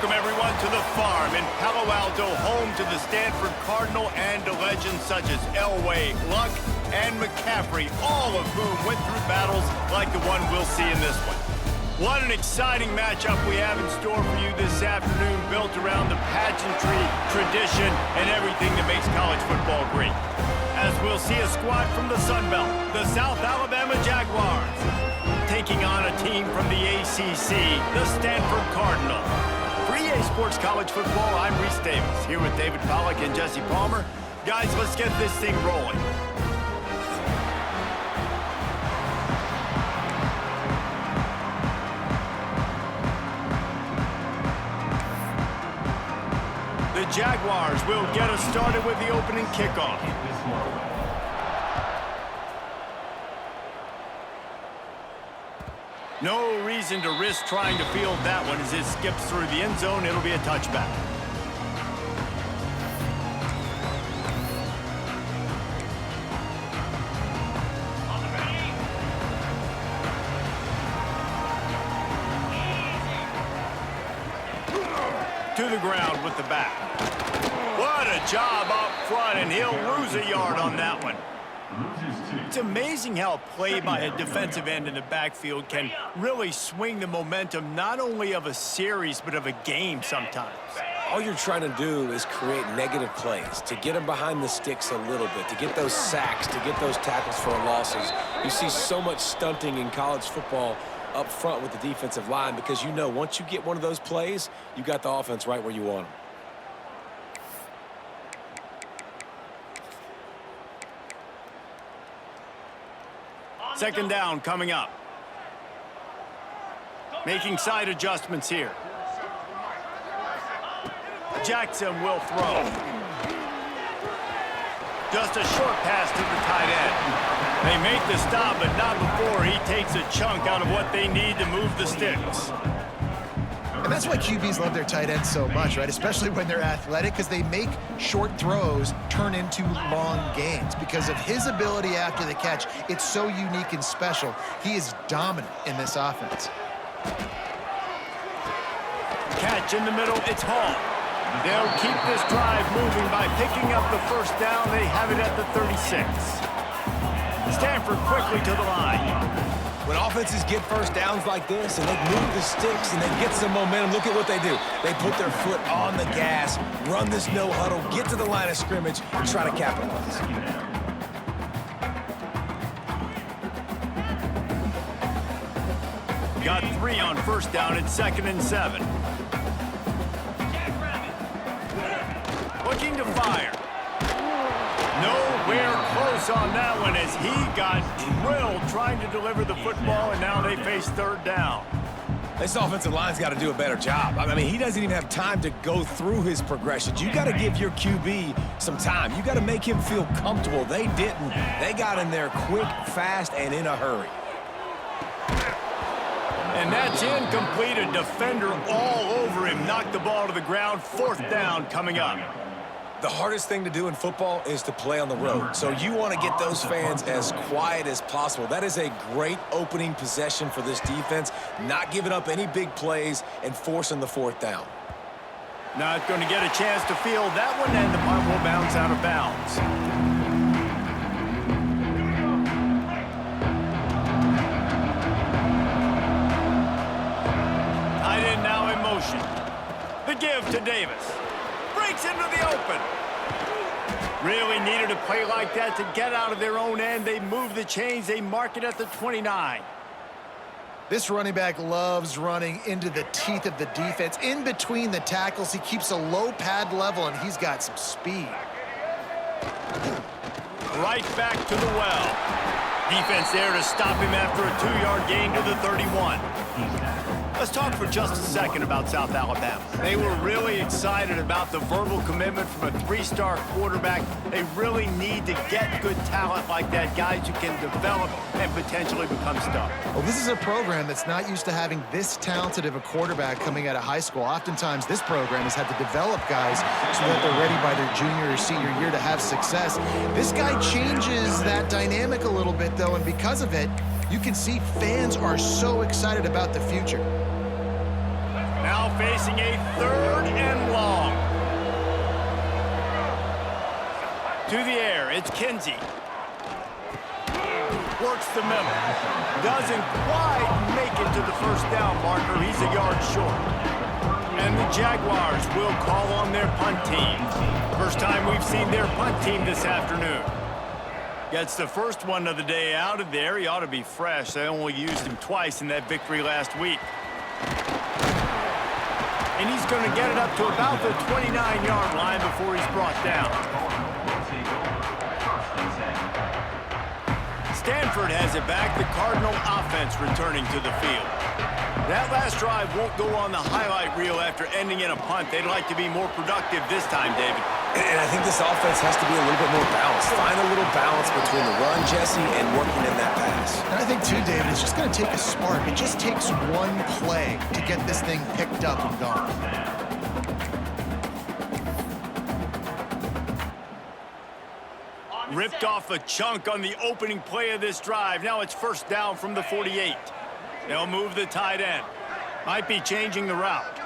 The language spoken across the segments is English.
Welcome, everyone, to the farm in Palo Alto, home to the Stanford Cardinal and to legends such as Elway, Luck, and McCaffrey, all of whom went through battles like the one we'll see in this one. What an exciting matchup we have in store for you this afternoon, built around the pageantry, tradition, and everything that makes college football great. As we'll see a squad from the Sun Belt, the South Alabama Jaguars, taking on a team from the ACC, the Stanford Cardinal. For EA Sports College Football, I'm Reese Davis, here with David Pollack and Jesse Palmer. Guys, let's get this thing rolling. The Jaguars will get us started with the opening kickoff. No reason to risk trying to field that one as it skips through the end zone. It'll be a touchback. To the ground with the back. What a job up front, and he'll lose a yard on that one. It's amazing how a play by a defensive end in the backfield can really swing the momentum not only of a series but of a game sometimes. All you're trying to do is create negative plays, to get them behind the sticks a little bit, to get those sacks, to get those tackles for losses. You see so much stunting in college football up front with the defensive line because you know once you get one of those plays, you got the offense right where you want them. Second down coming up. Making side adjustments here. Jackson will throw. Just a short pass to the tight end. They make the stop, but not before he takes a chunk out of what they need to move the sticks. And that's why QBs love their tight ends so much, right? Especially when they're athletic, because they make short throws turn into long gains. Because of his ability after the catch, it's so unique and special. He is dominant in this offense. Catch in the middle, it's Hall. They'll keep this drive moving by picking up the first down. They have it at the 36. Stanford quickly to the line. When offenses get first downs like this and they move the sticks and they get some momentum, look at what they do. They put their foot on the gas, run this no huddle, get to the line of scrimmage, and try to capitalize. Got 3 on first down at 2nd and 7. Looking to fire. Nowhere close on that one as he got drilled trying to deliver the football, and now they face third down. This offensive line's got to do a better job. I mean, he doesn't even have time to go through his progressions. You got to give your QB some time. You got to make him feel comfortable. They didn't. They got in there quick, fast, and in a hurry. And that's incomplete. A defender all over him. Knocked the ball to the ground. 4th down coming up. The hardest thing to do in football is to play on the road. So you want to get those fans as quiet as possible. That is a great opening possession for this defense, not giving up any big plays and forcing the 4th down. Not going to get a chance to field that one, and the punt will bounce out of bounds. Tight end now in motion. The give to Davis. Breaks into the open. Really needed a play like that to get out of their own end. They move the chains. They mark it at the 29. This running back loves running into the teeth of the defense. In between the tackles, he keeps a low pad level, and he's got some speed. Right back to the well. Defense there to stop him after a 2-yard gain to the 31. Let's talk for just a second about South Alabama. They were really excited about the verbal commitment from a 3-star quarterback. They really need to get good talent like that, guys who can develop and potentially become stars. Well, this is a program that's not used to having this talented of a quarterback coming out of high school. Oftentimes, this program has had to develop guys so that they're ready by their junior or senior year to have success. This guy changes that dynamic a little bit, though, and because of it, you can see fans are so excited about the future. Now facing a 3rd and long. To the air, it's Kinsey. Works the middle. Doesn't quite make it to the first down marker. He's a yard short. And the Jaguars will call on their punt team. First time we've seen their punt team this afternoon. Gets the first one of the day out of there. He ought to be fresh. They only used him twice in that victory last week. And he's going to get it up to about the 29-yard line before he's brought down. Stanford has it back. The Cardinal offense returning to the field. That last drive won't go on the highlight reel after ending in a punt. They'd like to be more productive this time, David. And I think this offense has to be a little bit more balanced. Find a little balance between the run, Jesse, and working in that pass. And I think, too, David, it's just going to take a spark. It just takes one play to get this thing picked up and going. Ripped off a chunk on the opening play of this drive. Now it's first down from the 48. They'll move the tight end. Might be changing the route.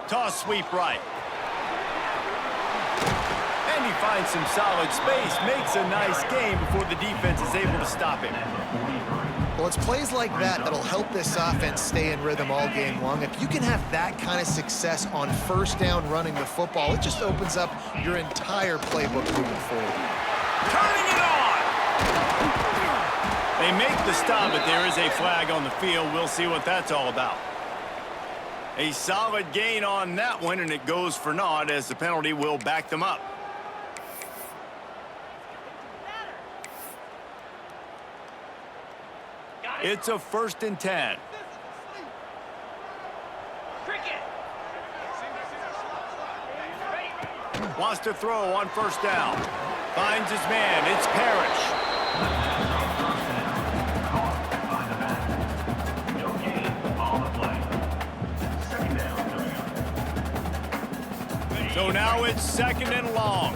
Toss sweep right. And he finds some solid space. Makes a nice gain before the defense is able to stop him. Well, it's plays like that that'll help this offense stay in rhythm all game long. If you can have that kind of success on first down running the football, it just opens up your entire playbook moving forward. Turning it on! They make the stop, but there is a flag on the field. We'll see what that's all about. A solid gain on that one, and it goes for naught as the penalty will back them up. It's a 1st and 10. Wants to throw on first down. Finds his man. It's Parrish. So now it's 2nd and long.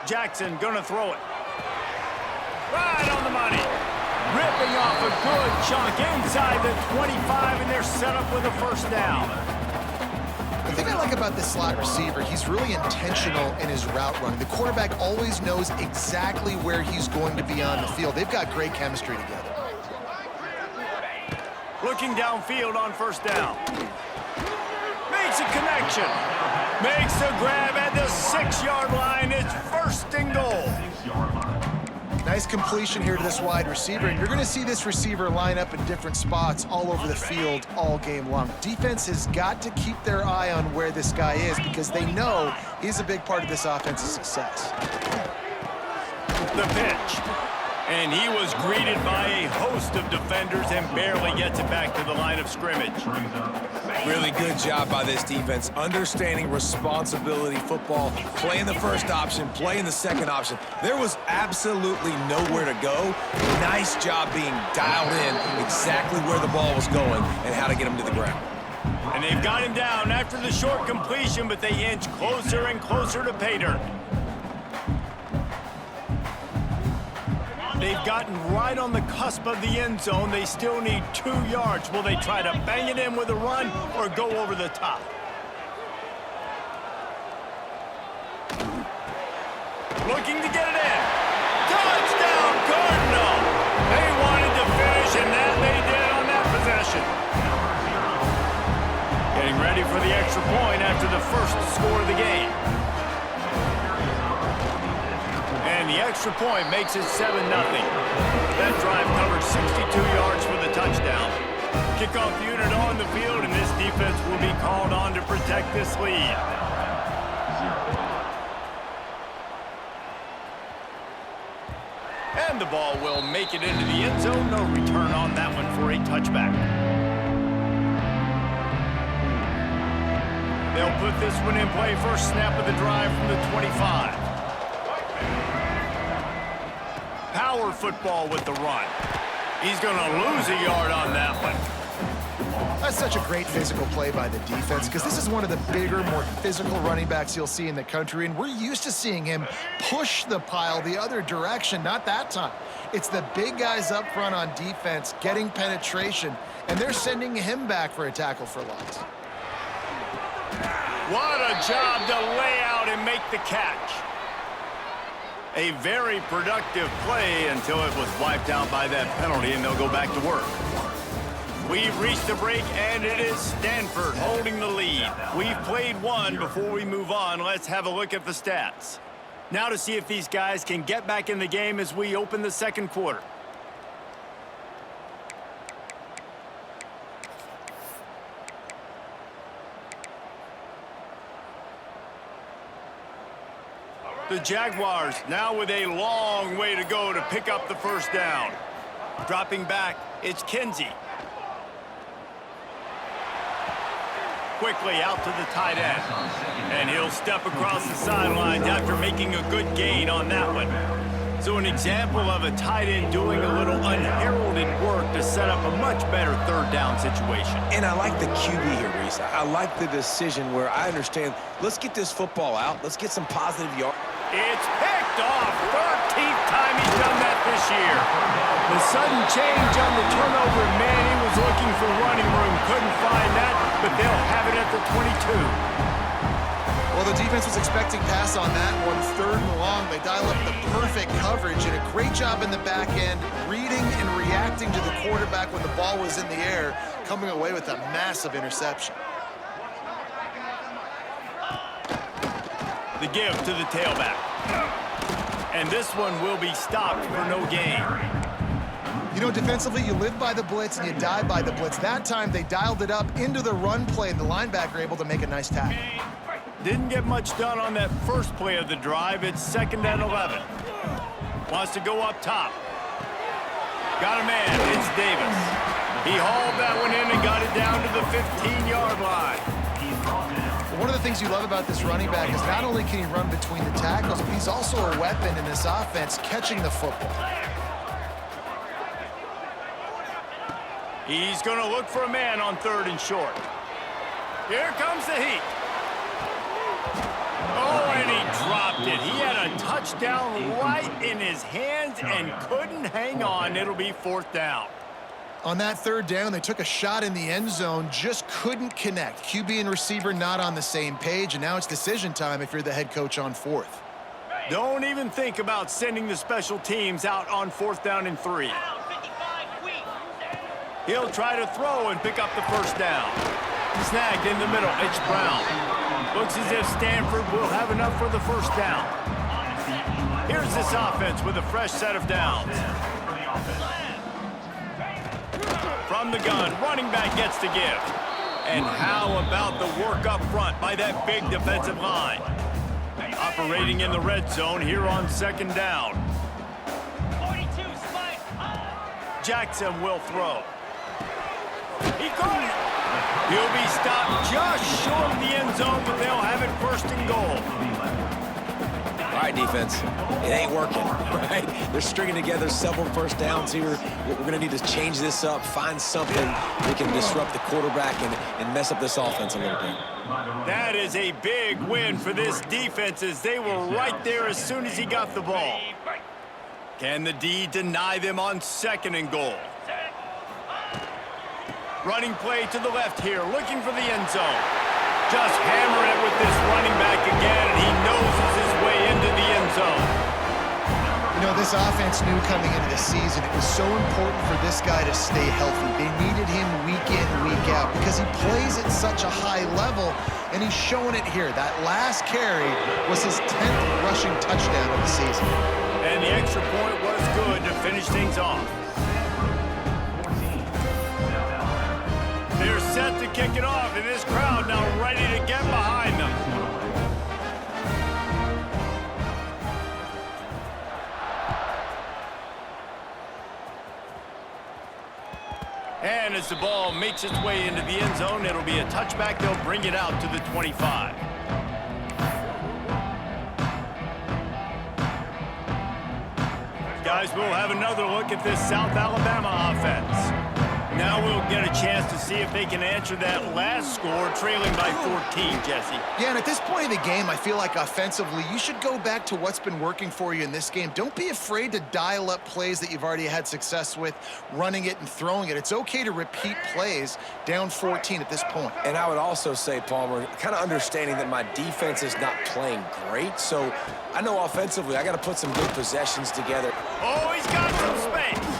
Jackson gonna throw it. Right on the money. Ripping off a good chunk inside the 25, and they're set up with a first down. The thing I like about this slot receiver, he's really intentional in his route running. The quarterback always knows exactly where he's going to be on the field. They've got great chemistry together. Looking downfield on first down. Makes a connection. Makes a grab at the 6-yard line. It's 1st and goal. Nice completion here to this wide receiver, and you're going to see this receiver line up in different spots all over the field all game long. Defense has got to keep their eye on where this guy is because they know he's a big part of this offense's success. The pitch. And he was greeted by a host of defenders and barely gets it back to the line of scrimmage. Really good job by this defense, understanding responsibility football, playing the first option, playing the second option. There was absolutely nowhere to go. Nice job being dialed in exactly where the ball was going and how to get him to the ground. And they've got him down after the short completion, but they inch closer and closer to pay dirt. They've gotten right on the cusp of the end zone. They still need 2 yards. Will they try to bang it in with a run or go over the top? Looking to get it in. Touchdown, Cardinal! They wanted to finish, and that they did on that possession. Getting ready for the extra point after the first score of the game. And the extra point makes it 7-0. That drive covered 62 yards for the touchdown. Kickoff unit on the field, and this defense will be called on to protect this lead. And the ball will make it into the end zone. No return on that one for a touchback. They'll put this one in play. First snap of the drive from the 25. Power football with the run. He's going to lose a yard on that one. That's such a great physical play by the defense because this is one of the bigger, more physical running backs you'll see in the country, and we're used to seeing him push the pile the other direction. Not that time. It's the big guys up front on defense getting penetration, and they're sending him back for a tackle for loss. What a job to lay out and make the catch. A very productive play until it was wiped out by that penalty, and they'll go back to work. We've reached the break, and it is Stanford holding the lead. We've played one. Before we move on, let's have a look at the stats. Now to see if these guys can get back in the game as we open the second quarter. The Jaguars now with a long way to go to pick up the first down. Dropping back, it's Kinsey. Quickly out to the tight end. And he'll step across the sidelines after making a good gain on that one. So an example of a tight end doing a little unheralded work to set up a much better third down situation. And I like the QB here, Reese. I like the decision where I understand, let's get this football out. Let's get some positive yards. It's picked off. 13th time he's done that this year. The sudden change on the turnover, man, he was looking for running room. Couldn't find that, but they'll have it at the 22. Well, the defense was expecting pass on that one. 3rd and long. They dial up the perfect coverage and a great job in the back end, reading and reacting to the quarterback when the ball was in the air, coming away with a massive interception. The give to the tailback. And this one will be stopped for no gain. You know, defensively, you live by the blitz and you die by the blitz. That time, they dialed it up into the run play, and the linebacker able to make a nice tackle. Didn't get much done on that first play of the drive. It's 2nd and 11. Wants to go up top. Got a man. It's Davis. He hauled that one in and got it down to the 15-yard line. One of the things you love about this running back is not only can he run between the tackles, but he's also a weapon in this offense catching the football. He's going to look for a man on 3rd and short. Here comes the heat. Oh, and he dropped it. He had a touchdown right in his hands and couldn't hang on. It'll be 4th down. On that 3rd down, they took a shot in the end zone, just couldn't connect. QB and receiver not on the same page, and now it's decision time if you're the head coach on 4th. Don't even think about sending the special teams out on 4th down and 3. He'll try to throw and pick up the first down. Snagged in the middle, it's Brown. Looks as if Stanford will have enough for the first down. Here's this offense with a fresh set of downs. From the gun, running back gets the give. And how about the work up front by that big defensive line? Operating in the red zone here on 2nd down. Jackson will throw. He caught it. He'll be stopped just short of the end zone, but they'll have it 1st and goal. All right, defense, it ain't working, right? They're stringing together several first downs here. We're going to need to change this up, find something that can disrupt the quarterback and mess up this offense a little bit. That is a big win for this defense as they were right there as soon as he got the ball. Can the D deny them on 2nd and goal? Running play to the left here, looking for the end zone. Just hammer it with this running back again, and he noses his way into the end zone. You know, this offense knew coming into the season it was so important for this guy to stay healthy. They needed him week in, week out because he plays at such a high level, and he's showing it here. That last carry was his 10th rushing touchdown of the season. And the extra point was good to finish things off. They're set to kick it off, and this crowd now ready to get behind them. And as the ball makes its way into the end zone, it'll be a touchback. They'll bring it out to the 25. Guys, we'll have another look at this South Alabama offense. Now we'll get a chance to see if they can answer that last score, trailing by 14, Jesse. Yeah, and at this point in the game, I feel like offensively, you should go back to what's been working for you in this game. Don't be afraid to dial up plays that you've already had success with, running it and throwing it. It's okay to repeat plays down 14 at this point. And I would also say, Palmer, kind of understanding that my defense is not playing great, so I know offensively I got to put some good possessions together. Oh, he's got some space.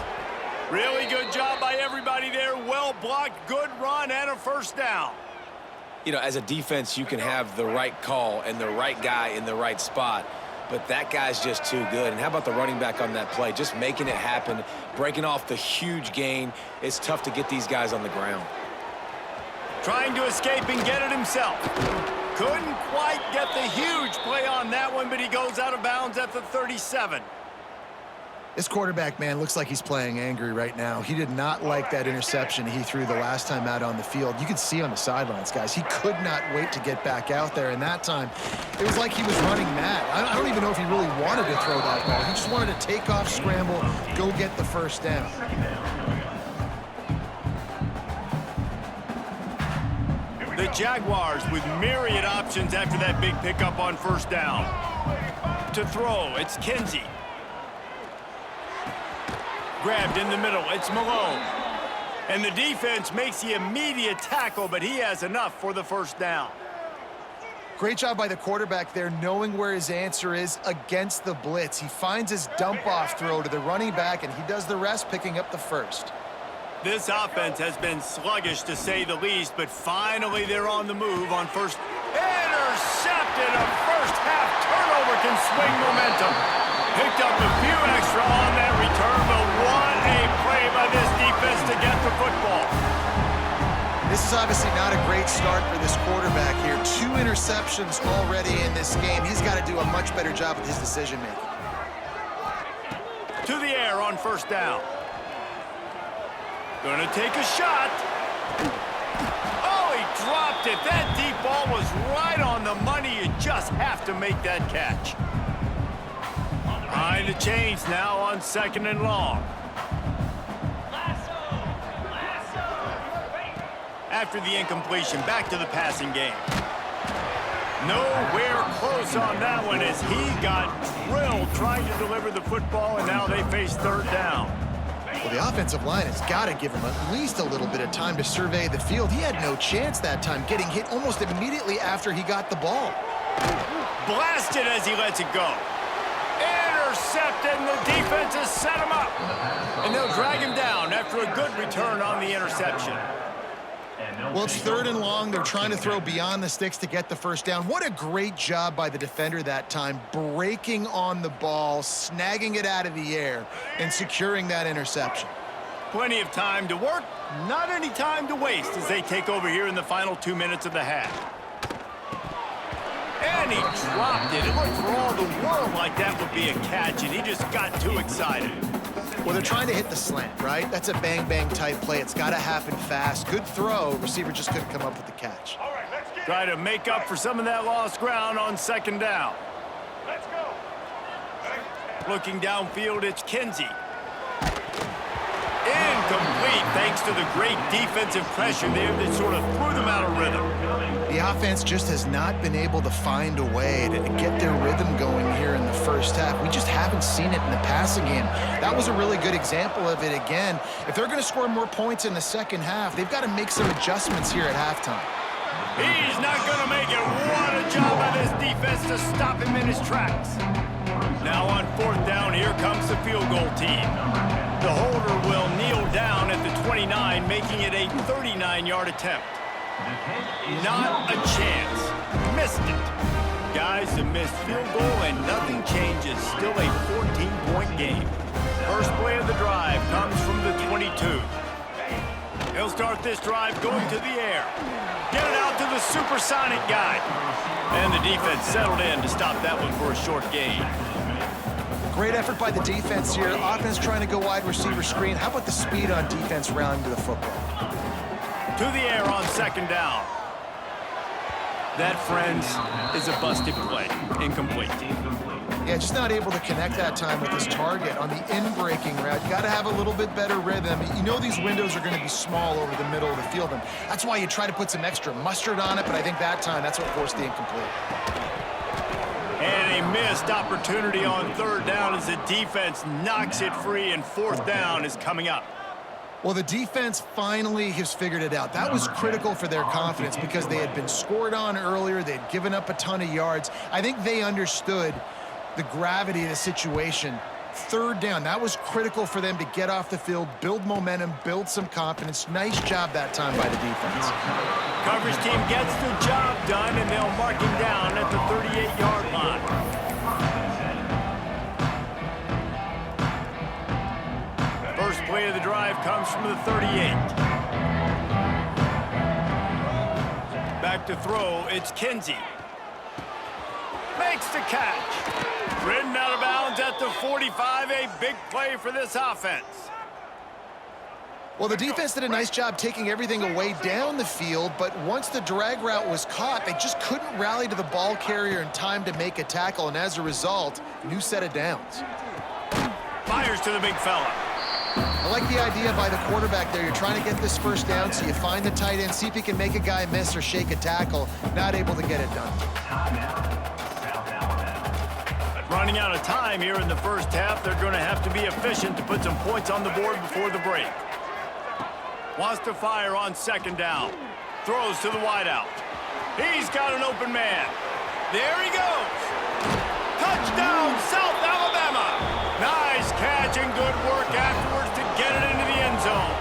Really good job by everybody there. Well blocked, good run, and a first down. You know, as a defense, you can have the right call and the right guy in the right spot, but that guy's just too good. And how about the running back on that play? Just making it happen, breaking off the huge gain. It's tough to get these guys on the ground. Trying to escape and get it himself. Couldn't quite get the huge play on that one, but he goes out of bounds at the 37. This quarterback, man, looks like he's playing angry right now. He did not like that interception he threw the last time out on the field. You can see on the sidelines, guys, he could not wait to get back out there. And that time, it was like he was running mad. I don't even know if he really wanted to throw that ball. He just wanted to take off, scramble, go get the first down. The Jaguars with myriad options after that big pickup on first down. To throw, it's Kinsey. Grabbed in the middle, it's Malone. And the defense makes the immediate tackle, but he has enough for the first down. Great job by the quarterback there, knowing where his answer is against the blitz. He finds his dump-off throw to the running back, and he does the rest, picking up the first. This offense has been sluggish, to say the least, but finally they're on the move on first. Intercepted! A first-half turnover can swing momentum. Picked up a few extra on that return, but what a play by this defense to get the football. This is obviously not a great start for this quarterback here. 2 interceptions already in this game. He's got to do a much better job with his decision-making. To the air on first down. Gonna take a shot. Oh, he dropped it. That deep ball was right on the money. You just have to make that catch. Behind the chains now on second and long. After the incompletion, back to the passing game. Nowhere close on that one as he got drilled trying to deliver the football, and now they face third down. Well, the offensive line has got to give him at least a little bit of time to survey the field. He had no chance that time, getting hit almost immediately after he got the ball. Blasted as he lets it go. Intercepted, and the defense has set him up. And they'll drag him down after a good return on the interception. Well, it's third and long. They're trying to throw beyond the sticks to get the first down. What a great job by the defender that time, breaking on the ball, snagging it out of the air, and securing that interception. Plenty of time to work, not any time to waste as they take over here in the final 2 minutes of the half. And he dropped it. It looked for all the world like that would be a catch, and he just got too excited. Well, they're trying to hit the slant, right? That's a bang-bang type play. It's got to happen fast. Good throw. Receiver just couldn't come up with the catch. All right, let's get Try to make up for some of that lost ground on second down. Let's go. Looking downfield, it's Kinsey. Incomplete, thanks to the great defensive pressure there that sort of threw them out of rhythm. The offense just has not been able to find a way to get their rhythm going here in the first half. We just haven't seen it in the passing game. That was a really good example of it again. If they're going to score more points in the second half, they've got to make some adjustments here at halftime. He's not going to make it. What a job by this defense to stop him in his tracks. Now on fourth down, here comes the field goal team. The holder will kneel down at the 29, making it a 39-yard attempt. Not a chance. Missed it. Guys, a missed field goal and nothing changes. Still a 14-point game. First play of the drive comes from the 22. He'll start this drive going to the air. Get it out to the supersonic guy. And the defense settled in to stop that one for a short gain. Great effort by the defense here. Offense trying to go wide receiver screen. How about the speed on defense rounding to the football? To the air on second down. That, friends, is a busted play. Incomplete. Yeah, just not able to connect that time with his target on the in-breaking route. You got to have a little bit better rhythm. You know these windows are going to be small over the middle of the field, and that's why you try to put some extra mustard on it, but I think that time, that's what forced the incomplete. And a missed opportunity on third down as the defense knocks it free, and fourth down is coming up. Well, the defense finally has figured it out. That was critical for their confidence because they had been scored on earlier. They had given up a ton of yards. I think they understood the gravity of the situation. Third down, that was critical for them to get off the field, build momentum, build some confidence. Nice job that time by the defense. Coverage team gets the job done, and they'll mark him down at the 38-yard line. First play of the drive comes from the 38. Back to throw, it's Kinsey. Makes the catch. Ridden out of bounds at the 45, a big play for this offense. Well, the defense did a nice job taking everything away down the field, but once the drag route was caught, they just couldn't rally to the ball carrier in time to make a tackle, and as a result, new set of downs. Fires to the big fella. I like the idea by the quarterback there. You're trying to get this first down, so you find the tight end, see if he can make a guy miss or shake a tackle. Not able to get it done. Running out of time here in the first half, they're going to have to be efficient to put some points on the board before the break. Wants to fire on second down. Throws to the wideout. He's got an open man. There he goes. Touchdown, South Alabama. Nice catch and good work afterwards to get it into the end zone.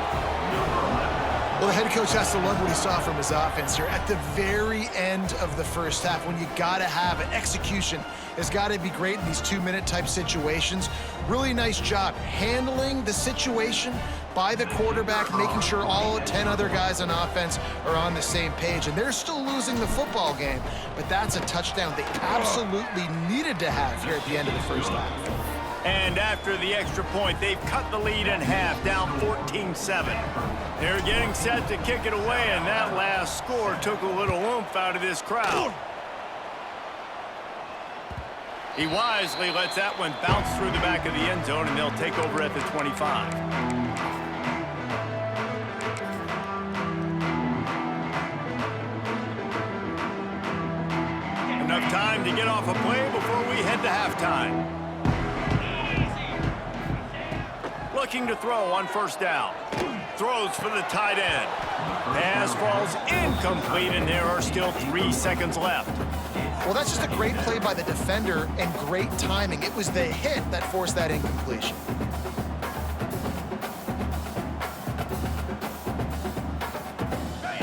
Well, the head coach has to love what he saw from his offense here. At the very end of the first half, when you got to have it, execution has got to be great in these two-minute type situations. Really nice job handling the situation by the quarterback, making sure all 10 other guys on offense are on the same page. And they're still losing the football game, but that's a touchdown they absolutely needed to have here at the end of the first half. And after the extra point, they've cut the lead in half, down 14-7. They're getting set to kick it away, and that last score took a little oomph out of this crowd. He wisely lets that one bounce through the back of the end zone, and they'll take over at the 25. Enough time to get off a play before we head to halftime. Looking to throw on first down. Throws for the tight end. Pass falls incomplete, and there are still 3 seconds left. Well, that's just a great play by the defender and great timing. It was the hit that forced that incompletion.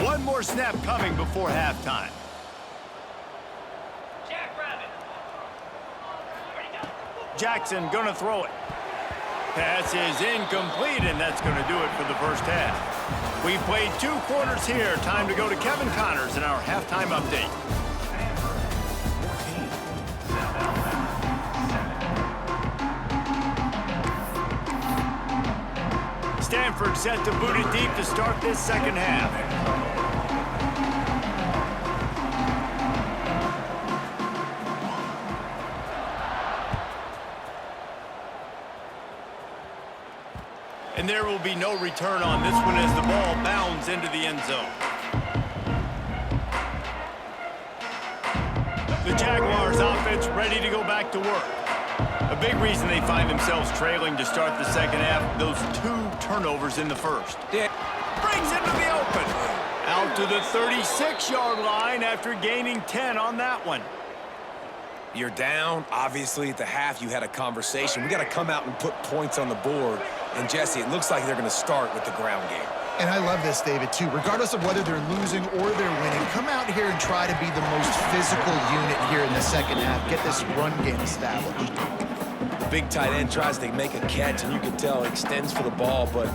One more snap coming before halftime. Jackson gonna throw it. Pass is incomplete, and that's going to do it for the first half. We've played 2 quarters here. Time to go to Kevin Connors in our halftime update. Stanford set to boot it deep to start this second half. And there will be no return on this one as the ball bounds into the end zone. The Jaguars offense ready to go back to work. A big reason they find themselves trailing to start the second half, those 2 turnovers in the first. Yeah. Brings it to the open. Out to the 36-yard line after gaining 10 on that one. You're down. Obviously, at the half, you had a conversation. We got to come out and put points on the board. And, Jesse, it looks like they're going to start with the ground game. And I love this, David, too. Regardless of whether they're losing or they're winning, come out here and try to be the most physical unit here in the second half. Get this run game established. The big tight end tries to make a catch, and you can tell he extends for the ball, but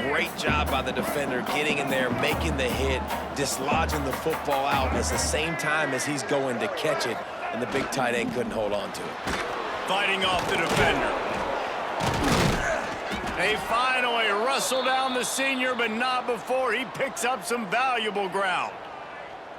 great job by the defender getting in there, making the hit, dislodging the football out at the same time as he's going to catch it, and the big tight end couldn't hold on to it. Fighting off the defender. They finally wrestle down the senior, but not before he picks up some valuable ground.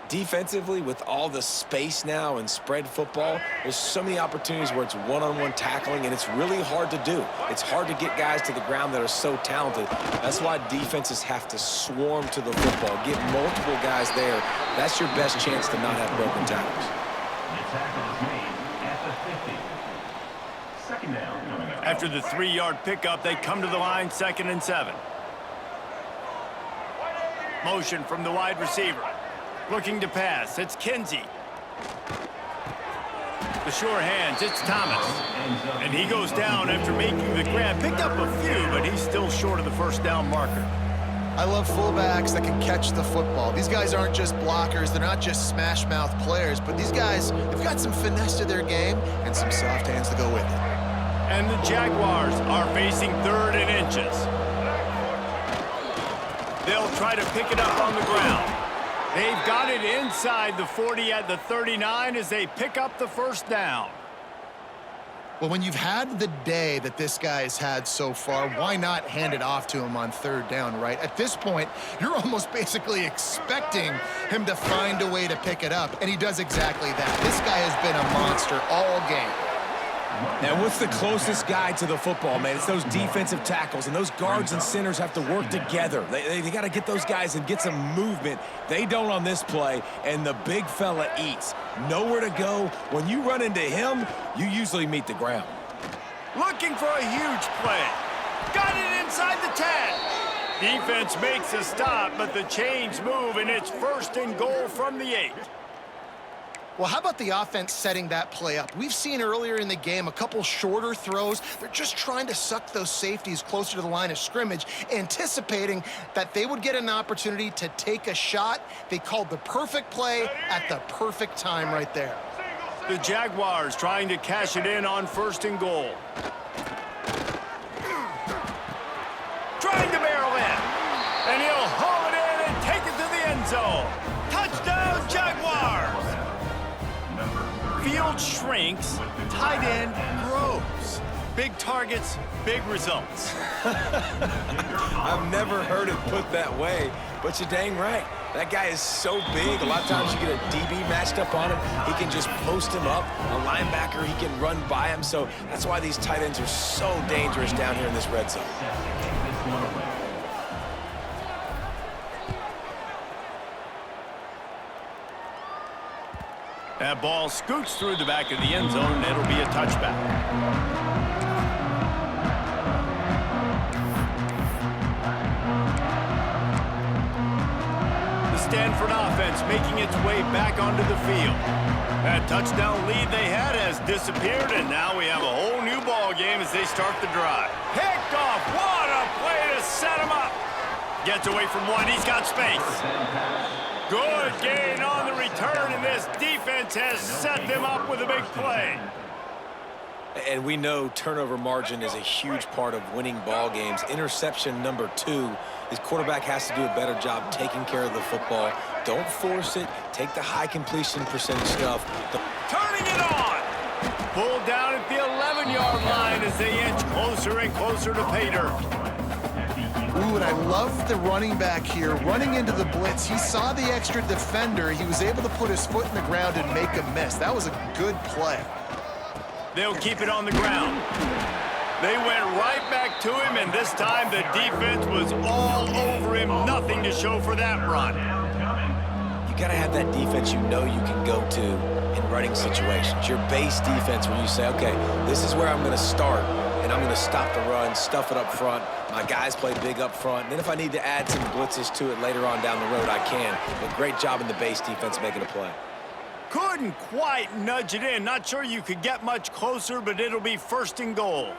Defensively, with all the space now and spread football, there's so many opportunities where it's one-on-one tackling, and it's really hard to do. It's hard to get guys to the ground that are so talented. That's why defenses have to swarm to the football, get multiple guys there. That's your best chance to not have broken tackles. After the 3-yard pickup, they come to the line, 2nd and 7. Motion from the wide receiver. Looking to pass, it's Kinsey. The sure hands, it's Thomas. And he goes down after making the grab. Picked up a few, but he's still short of the first down marker. I love fullbacks that can catch the football. These guys aren't just blockers. They're not just smash-mouth players. But these guys, they've got some finesse to their game and some soft hands to go with it. And the Jaguars are facing 3rd and inches. They'll try to pick it up on the ground. They've got it inside the 40 at the 39 as they pick up the first down. Well, when you've had the day that this guy has had so far, why not hand it off to him on 3rd down, right? At this point, you're almost basically expecting him to find a way to pick it up, and he does exactly that. This guy has been a monster all game. And what's the closest guy to the football, man? It's those defensive tackles, and those guards and centers have to work together. They got to get those guys and get some movement. They don't on this play, and the big fella eats. Nowhere to go. When you run into him, you usually meet the ground. Looking for a huge play. Got it inside the 10. Defense makes a stop, but the chains move, and it's 1st and goal from the 8. Well, how about the offense setting that play up? We've seen earlier in the game a couple shorter throws. They're just trying to suck those safeties closer to the line of scrimmage, anticipating that they would get an opportunity to take a shot. They called the perfect play at the perfect time right there. The Jaguars trying to cash it in on 1st and goal. Trying to barrel in. And he'll haul it in and take it to the end zone. Touchdown, Jaguars! Field shrinks, tight end grows. Big targets, big results. I've never heard it put that way, but you're dang right. That guy is so big. A lot of times you get a DB matched up on him. He can just post him up. A linebacker, he can run by him. So that's why these tight ends are so dangerous down here in this red zone. That ball scoots through the back of the end zone, and it'll be a touchback. The Stanford offense making its way back onto the field. That touchdown lead they had has disappeared, and now we have a whole new ball game as they start the drive. Picked off. What a play to set him up. Gets away from one. He's got space. Good gain on the return, and this defense has set them up with a big play. And we know turnover margin is a huge part of winning ball games. Interception number 2. His quarterback has to do a better job taking care of the football. Don't force it. Take the high completion percentage stuff. Turning it on. Pulled down at the 11-yard line as they inch closer and closer to pay dirt. Ooh, and I love the running back here. Running into the blitz, he saw the extra defender. He was able to put his foot in the ground and make a miss. That was a good play. They'll keep it on the ground. They went right back to him, and this time the defense was all over him. Nothing to show for that run. You got to have that defense you know you can go to in running situations. Your base defense where you say, okay, this is where I'm going to start, and I'm going to stop the run, stuff it up front. My guys play big up front. And then if I need to add some blitzes to it later on down the road, I can. But great job in the base defense making a play. Couldn't quite nudge it in. Not sure you could get much closer, but it'll be 1st and goal.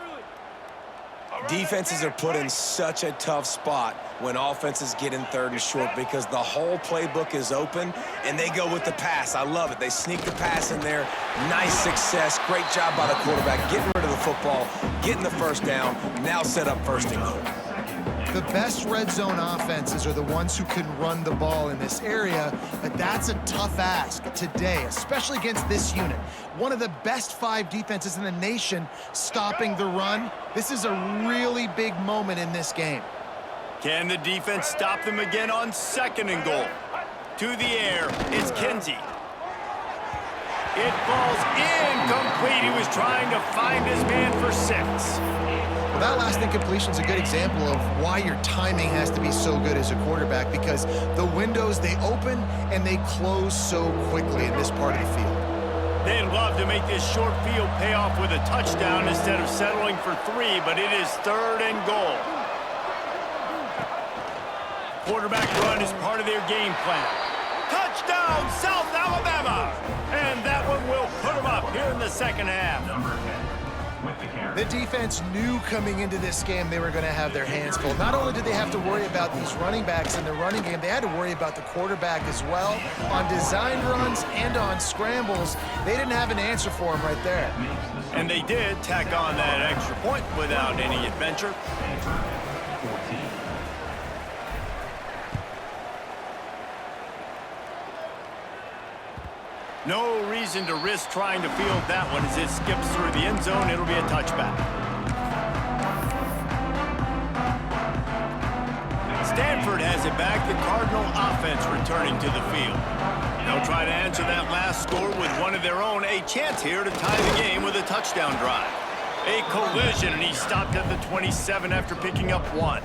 Defenses are put in such a tough spot when offenses get in 3rd and short because the whole playbook is open and they go with the pass. I love it. They sneak the pass in there. Nice success. Great job by the quarterback getting rid of the football, getting the first down, now set up 1st and goal. The best red zone offenses are the ones who can run the ball in this area, but that's a tough ask today, especially against this unit. One of the best 5 defenses in the nation stopping the run. This is a really big moment in this game. Can the defense stop them again on 2nd and goal? To the air, it's Kinsey. It falls incomplete. He was trying to find his man for 6. Well, that last incompletion is a good example of why your timing has to be so good as a quarterback, because the windows, they open and they close so quickly in this part of the field. They'd love to make this short field pay off with a touchdown instead of settling for 3, but it is 3rd and goal. Quarterback run is part of their game plan. Touchdown, South Alabama! And that one will put them up here in the second half. The defense knew coming into this game they were going to have their hands full. Not only did they have to worry about these running backs in the running game, they had to worry about the quarterback as well. On designed runs and on scrambles, they didn't have an answer for him right there. And they did tack on that extra point without any adventure. No reason to risk trying to field that one. As it skips through the end zone, it'll be a touchback. Stanford has it back. The Cardinal offense returning to the field. They'll try to answer that last score with one of their own. A chance here to tie the game with a touchdown drive. A collision, and he stopped at the 27 after picking up 1.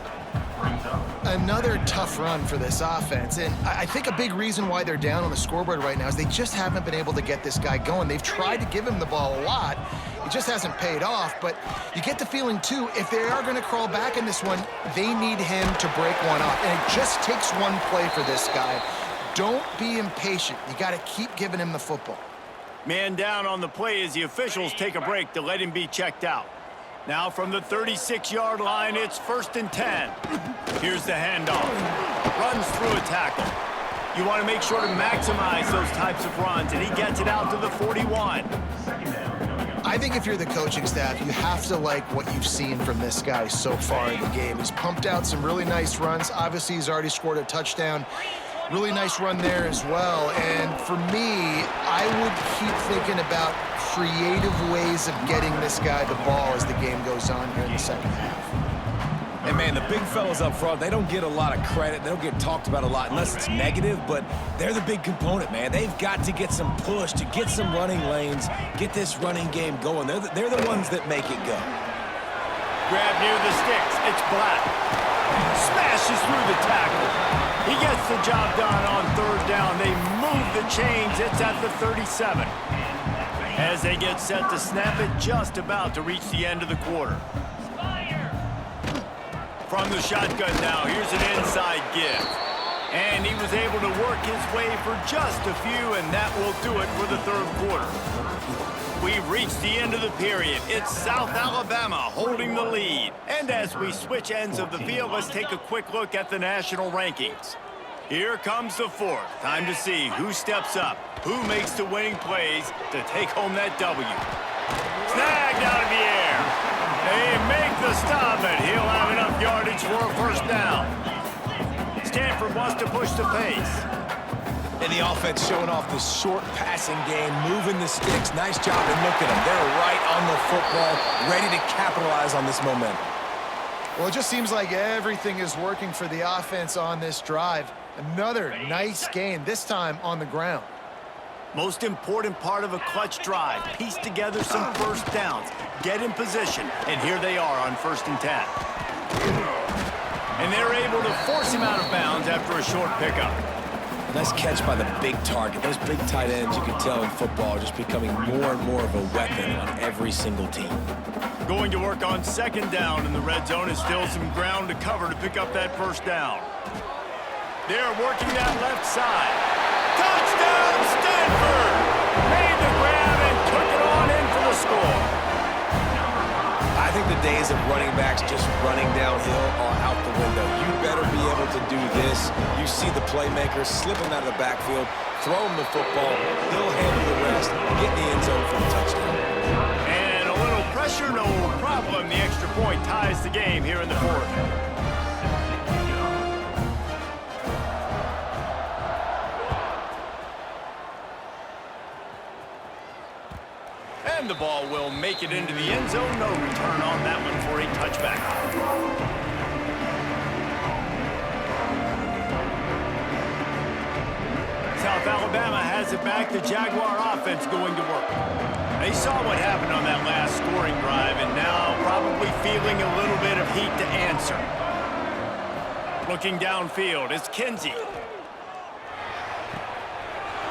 Another tough run for this offense, and I think a big reason why they're down on the scoreboard right now is they just haven't been able to get this guy going. They've tried to give him the ball a lot. It just hasn't paid off, but you get the feeling, too, if they are going to crawl back in this one, they need him to break one off, and it just takes one play for this guy. Don't be impatient. You got to keep giving him the football. Man down on the play as the officials take a break to let him be checked out. Now from the 36-yard line, it's 1st and 10. Here's the handoff. Runs through a tackle. You want to make sure to maximize those types of runs, and he gets it out to the 41. I think if you're the coaching staff, you have to like what you've seen from this guy so far in the game. He's pumped out some really nice runs. Obviously, he's already scored a touchdown. Really nice run there as well. And for me, I would keep thinking about creative ways of getting this guy the ball as the game goes on here in the second half. And, man, the big fellas up front, they don't get a lot of credit. They don't get talked about a lot unless it's negative, but they're the big component, man. They've got to get some push, to get some running lanes, get this running game going. They're the ones that make it go. Grab near the sticks. It's Black. Smashes through the tackle. He gets the job done on 3rd down. They move the chains. It's at the 37. As they get set to snap it, just about to reach the end of the quarter. From the shotgun now, here's an inside give. And he was able to work his way for just a few, and that will do it for the 3rd quarter. We've reached the end of the period. It's South Alabama holding the lead. And as we switch ends of the field, let's take a quick look at the national rankings. Here comes the 4th. Time to see who steps up, who makes the winning plays to take home that W. Snagged out of the air. They make the stop, and he'll have enough yardage for a 1st down. Stanford wants to push the pace. And the offense showing off this short passing game, moving the sticks. Nice job, and look at them. They're right on the football, ready to capitalize on this momentum. Well, it just seems like everything is working for the offense on this drive. Another nice gain, this time on the ground. Most important part of a clutch drive, piece together some 1st downs, get in position, and here they are on 1st and 10. And they're able to force him out of bounds after a short pickup. Nice catch by the big target. Those big tight ends, you can tell in football, are just becoming more and more of a weapon on every single team. Going to work on 2nd down in the red zone is still some ground to cover to pick up that 1st down. They're working that left side. Touchdown, Stanford! Made the grab and took it on in for the score. I think the days of running backs just running downhill are out the window. You better be able to do this. You see the playmakers slipping out of the backfield, throw him the football, he'll handle the rest, get in the end zone for the touchdown. And a little pressure, no problem. The extra point ties the game here in the 4th. And the ball will make it into the end zone. No return on that one for a touchback. South Alabama has it back. The Jaguar offense going to work. They saw what happened on that last scoring drive, and now probably feeling a little bit of heat to answer. Looking downfield, it's Kinsey.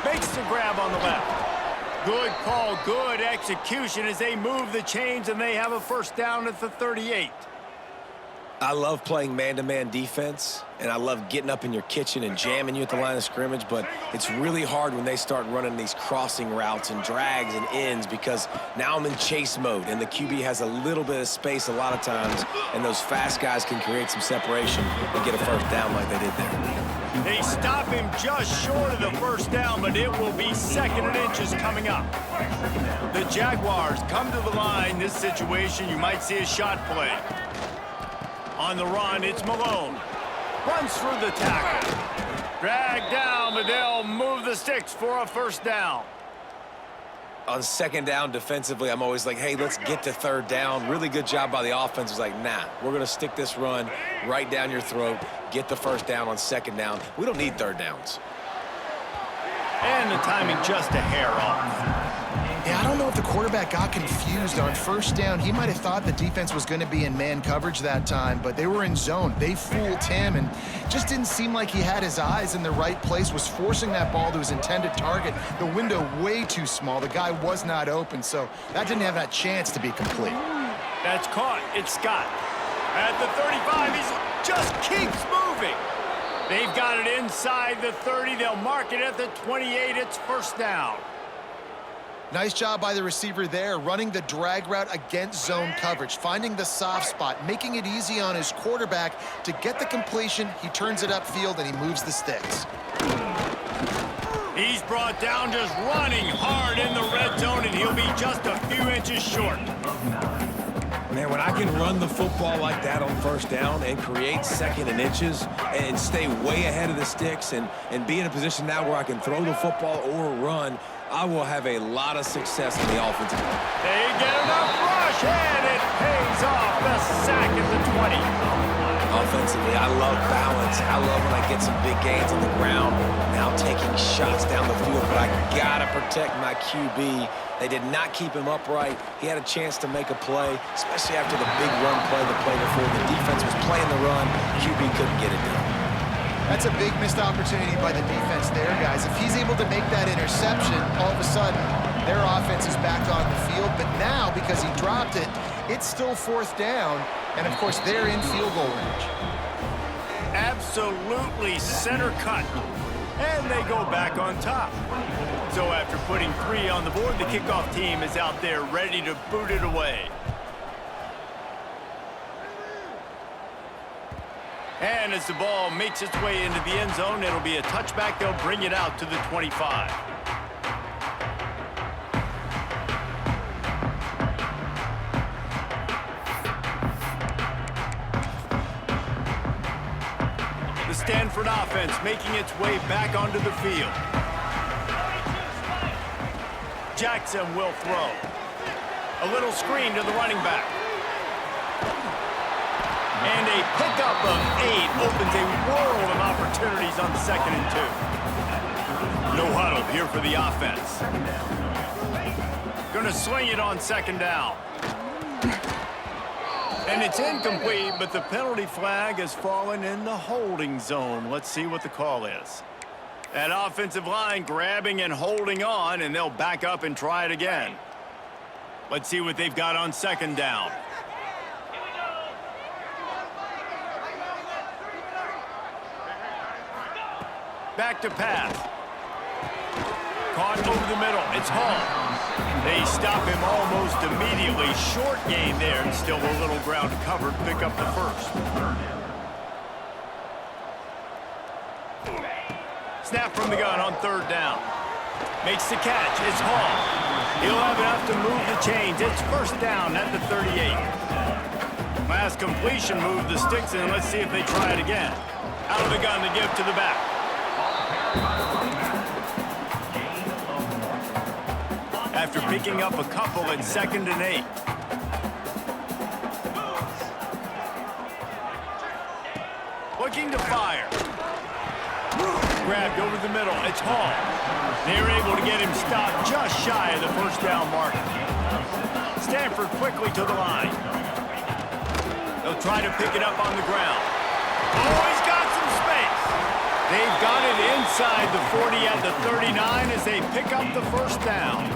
Makes the grab on the left. Good call, good execution as they move the chains, and they have a first down at the 38. I love playing man-to-man defense, and I love getting up in your kitchen and jamming you at the line of scrimmage, but it's really hard when they start running these crossing routes and drags and ends because now I'm in chase mode, and the QB has a little bit of space a lot of times, and those fast guys can create some separation and get a first down like they did there. They stop him just short of the first down, but it will be 2nd and inches coming up. The Jaguars come to the line. This situation, you might see a shot play. On the run, it's Malone. Runs through the tackle. Dragged down, but they'll move the sticks for a first down. On 2nd down defensively, I'm always like, hey, let's get to 3rd down. Really good job by the offense. It was like, nah, we're going to stick this run right down your throat, get the first down on 2nd down. We don't need 3rd downs. And the timing just a hair off. Yeah, I don't know if the quarterback got confused on first down. He might have thought the defense was going to be in man coverage that time, but they were in zone. They fooled him and just didn't seem like he had his eyes in the right place, was forcing that ball to his intended target. The window way too small. The guy was not open, so that didn't have that chance to be complete. That's caught. It's Scott. At the 35, he just keeps moving. They've got it inside the 30. They'll mark it at the 28. It's first down. Nice job by the receiver there, running the drag route against zone coverage, finding the soft spot, making it easy on his quarterback to get the completion. He turns it upfield, and he moves the sticks. He's brought down just running hard in the red zone, and he'll be just a few inches short. Man, when I can run the football like that on first down and create 2nd and inches and stay way ahead of the sticks and be in a position now where I can throw the football or run, I will have a lot of success in the offensive line. They get enough rush, and it pays off. The sack at the 20. Offensively, I love balance. I love when I get some big gains on the ground, now taking shots down the field, but I got to protect my QB. They did not keep him upright. He had a chance to make a play, especially after the big run play the play before. The defense was playing the run. QB couldn't get it done. That's a big missed opportunity by the defense there, guys. If he's able to make that interception, all of a sudden, their offense is back on the field. But now, because he dropped it, it's still 4th down. And, of course, they're in field goal range. Absolutely center cut. And they go back on top. So after putting 3 on the board, the kickoff team is out there ready to boot it away. And as the ball makes its way into the end zone, it'll be a touchback. They'll bring it out to the 25. The Stanford offense making its way back onto the field. Jackson will throw. A little screen to the running back. And a pickup of 8 opens a world of opportunities on 2nd and 2. No huddle here for the offense. Going to swing it on 2nd down. And it's incomplete, but the penalty flag has fallen in the holding zone. Let's see what the call is. That offensive line grabbing and holding on, and they'll back up and try it again. Let's see what they've got on 2nd down. Back to pass. Caught over the middle. It's Hall. They stop him almost immediately. Short gain there, and still a little ground covered. Pick up the first. Snap from the gun on 3rd down. Makes the catch. It's Hall. He'll have enough to move the chains. It's first down at the 38. Last completion moved the sticks, and let's see if they try it again. Out of the gun to give to the back. After picking up a couple at 2nd and 8. Looking to fire. grabbed over the middle. It's Hall. They're able to get him stopped just shy of the first down mark. Stanford quickly to the line. They'll try to pick it up on the ground. Oh, he's got some space. They've got it inside the 40 at the 39 as they pick up the first down.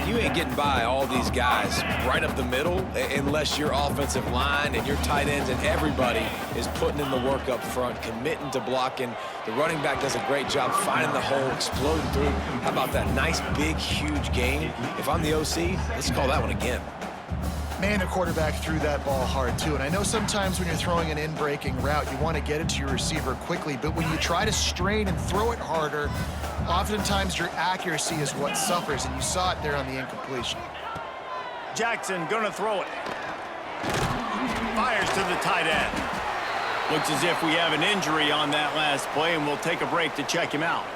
You ain't getting by all these guys right up the middle unless your offensive line and your tight ends and everybody is putting in the work up front, committing to blocking. The running back does a great job finding the hole, exploding through. How about that nice, big, huge gain? If I'm the OC, let's call that one again. Man, the quarterback threw that ball hard, too. And I know sometimes when you're throwing an in-breaking route, you want to get it to your receiver quickly. But when you try to strain and throw it harder, oftentimes your accuracy is what suffers. And you saw it there on the incompletion. Jackson gonna throw it. Fires to the tight end. Looks as if we have an injury on that last play, and we'll take a break to check him out.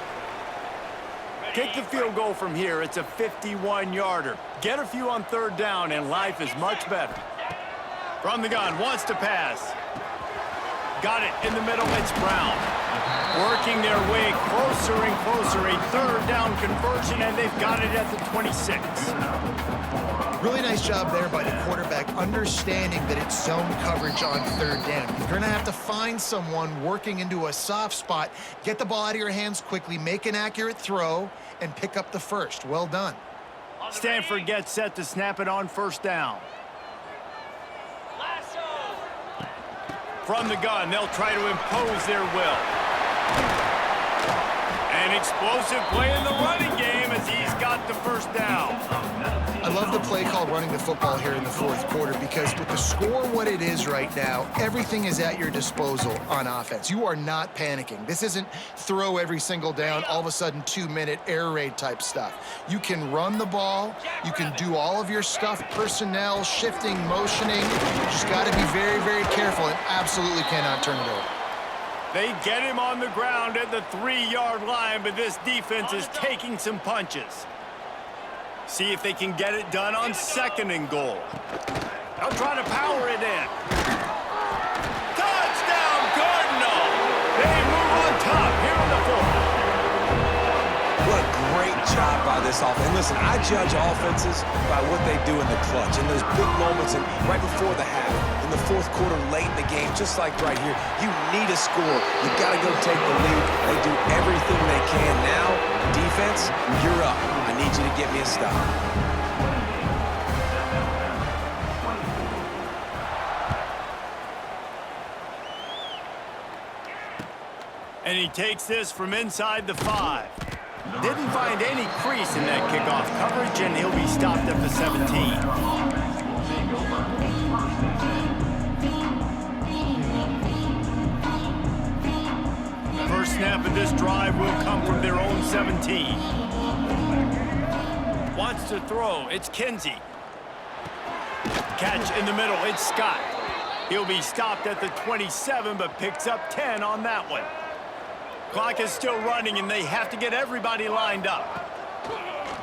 Kick the field goal from here. It's a 51-yarder. Get a few on third down, and life is much better. From the gun, wants to pass. Got it in the middle. It's Brown. Working their way closer and closer. A third down conversion, and they've got it at the 26. Really nice job there by the quarterback, understanding that it's zone coverage on third down. You're going to have to find someone working into a soft spot, get the ball out of your hands quickly, make an accurate throw, and pick up the first. Well done. Stanford gets set to snap it on first down. From the gun, they'll try to impose their will. An explosive play in the running game as he's got the first down. I love the play called running the football here in the fourth quarter because with the score what it is right now, everything is at your disposal on offense. You are not panicking. This isn't throw every single down, all of a sudden 2-minute air raid type stuff. You can run the ball. You can do all of your stuff, personnel, shifting, motioning. You just got to be very, very careful and absolutely cannot turn it over. They get him on the ground at the 3-yard line, but this defense is taking some punches. See if they can get it done on second and goal. They'll try to power it in. Touchdown, Cardinal! They move on top here in the fourth. What a great job by this offense. And listen, I judge offenses by what they do in the clutch, in those big moments and right before the half, in the fourth quarter, late in the game, just like right here. You need a score. You got to go take the lead. They do everything they can now. Defense, you're up. I need you to get me a stop. And he takes this from inside the 5. Didn't find any crease in that kickoff coverage, and he'll be stopped at the 17. First snap of this drive will come from their own 17. Wants to throw. It's Kinsey. Catch in the middle. It's Scott. He'll be stopped at the 27, but picks up 10 on that one. Clock is still running, and they have to get everybody lined up.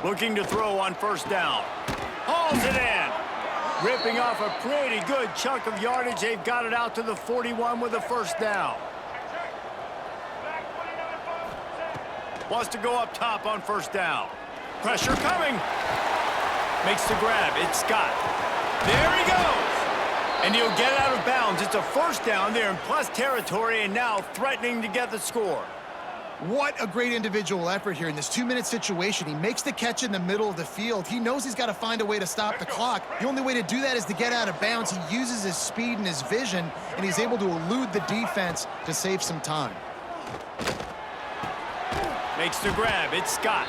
Looking to throw on first down. Hauls it in. Ripping off a pretty good chunk of yardage. They've got it out to the 41 with a first down. Wants to go up top on first down. Pressure coming. Makes the grab. It's Scott. There he goes. And he'll get out of bounds. It's a first down there in plus territory and now threatening to get the score. What a great individual effort here in this 2-minute situation. He makes the catch in the middle of the field. He knows he's got to find a way to stop the clock. The only way to do that is to get out of bounds. He uses his speed and his vision, and he's able to elude the defense to save some time. Makes the grab. It's Scott.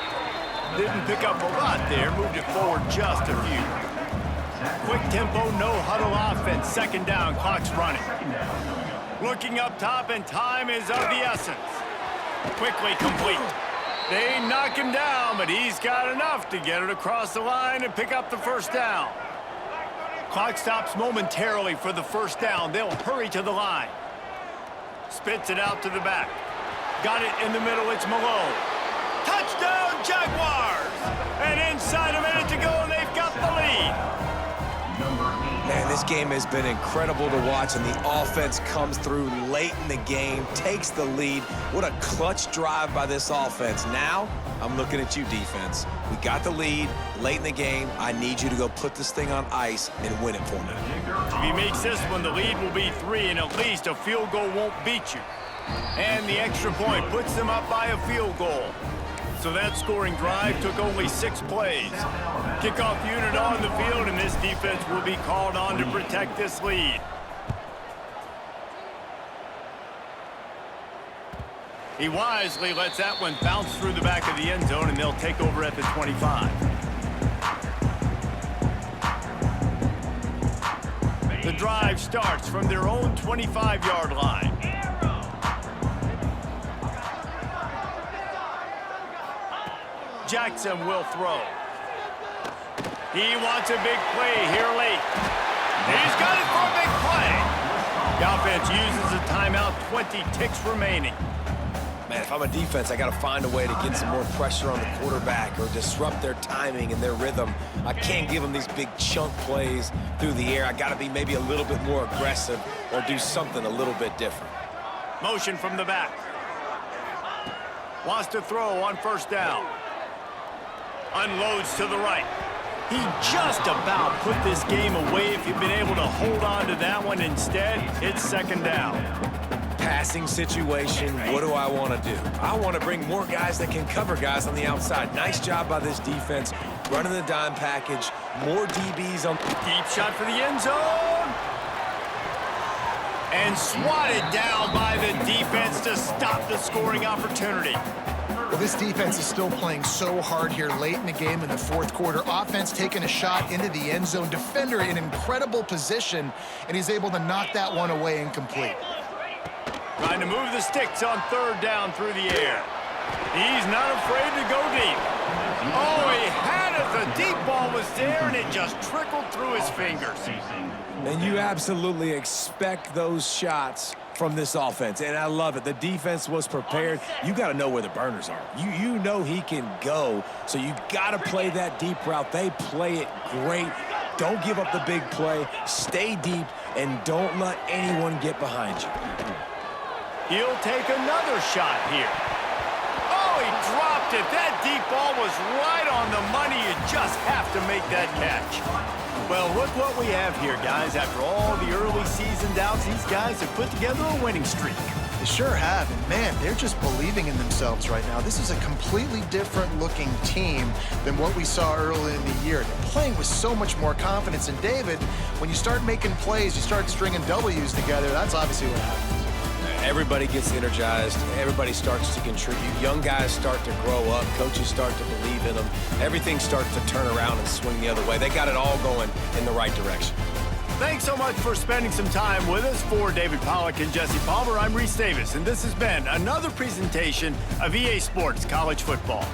Didn't pick up a lot there. Moved it forward just a few. Quick tempo, no huddle offense. Second down, clock's running. Looking up top, and time is of the essence. Quickly complete. They knock him down, but he's got enough to get it across the line and pick up the first down. Clock stops momentarily for the first down. They'll hurry to the line. Spits it out to the back. Got it in the middle. It's Malone. Touchdown, Jaguars! And inside a minute to go, and they've got the lead. Man, this This game has been incredible to watch, and the offense comes through late in the game, takes the lead. What a clutch drive by this offense. Now, I'm looking at you, defense. We got the lead late in the game. I need you to go put this thing on ice and win it for me. If he makes this one, the lead will be 3, and at least a field goal won't beat you. And the extra point puts them up by a field goal. So that scoring drive took only 6 plays. Kickoff unit on the field, and this defense will be called on to protect this lead. He wisely lets that one bounce through the back of the end zone, and they'll take over at the 25. The drive starts from their own 25-yard line. Jackson will throw. He wants a big play here late. He's got it for a big play. The offense uses a timeout, 20 ticks remaining. Man, if I'm a defense, I got to find a way to get some more pressure on the quarterback or disrupt their timing and their rhythm. I can't give them these big chunk plays through the air. I got to be maybe a little bit more aggressive or do something a little bit different. Motion from the back. Wants to throw on first down. Unloads to the right. He just about put this game away if he'd been able to hold on to that one. Instead, it's second down. Passing situation, what do I want to do? I want to bring more guys that can cover guys on the outside. Nice job by this defense, running the dime package, more DBs on. Deep shot for the end zone. And swatted down by the defense to stop the scoring opportunity. Well, this defense is still playing so hard here late in the game in the fourth quarter. Offense taking a shot into the end zone. Defender in incredible position, and he's able to knock that one away incomplete. Trying to move the sticks on third down through the air. He's not afraid to go deep. Oh, he had it. The deep ball was there, and it just trickled through his fingers. And you absolutely expect those shots from this offense, and I love it. The defense was prepared. You got to know where the burners are. You know he can go, so you got to play that deep route. They play it great. Don't give up the big play. Stay deep, and don't let anyone get behind you. He'll take another shot here. Oh, he dropped it. That deep ball was right on the money. You just have to make that catch. Well, look what we have here, guys. After all the early season doubts, these guys have put together a winning streak. They sure have, and man, they're just believing in themselves right now. This is a completely different looking team than what we saw early in the year. They're playing with so much more confidence, and David, when you start making plays, you start stringing W's together, that's obviously what happens. Everybody gets energized. Everybody starts to contribute. Young guys start to grow up. Coaches start to believe in them. Everything starts to turn around and swing the other way. They got it all going in the right direction. Thanks so much for spending some time with us. For David Pollack and Jesse Palmer, I'm Reese Davis, and this has been another presentation of EA Sports College Football.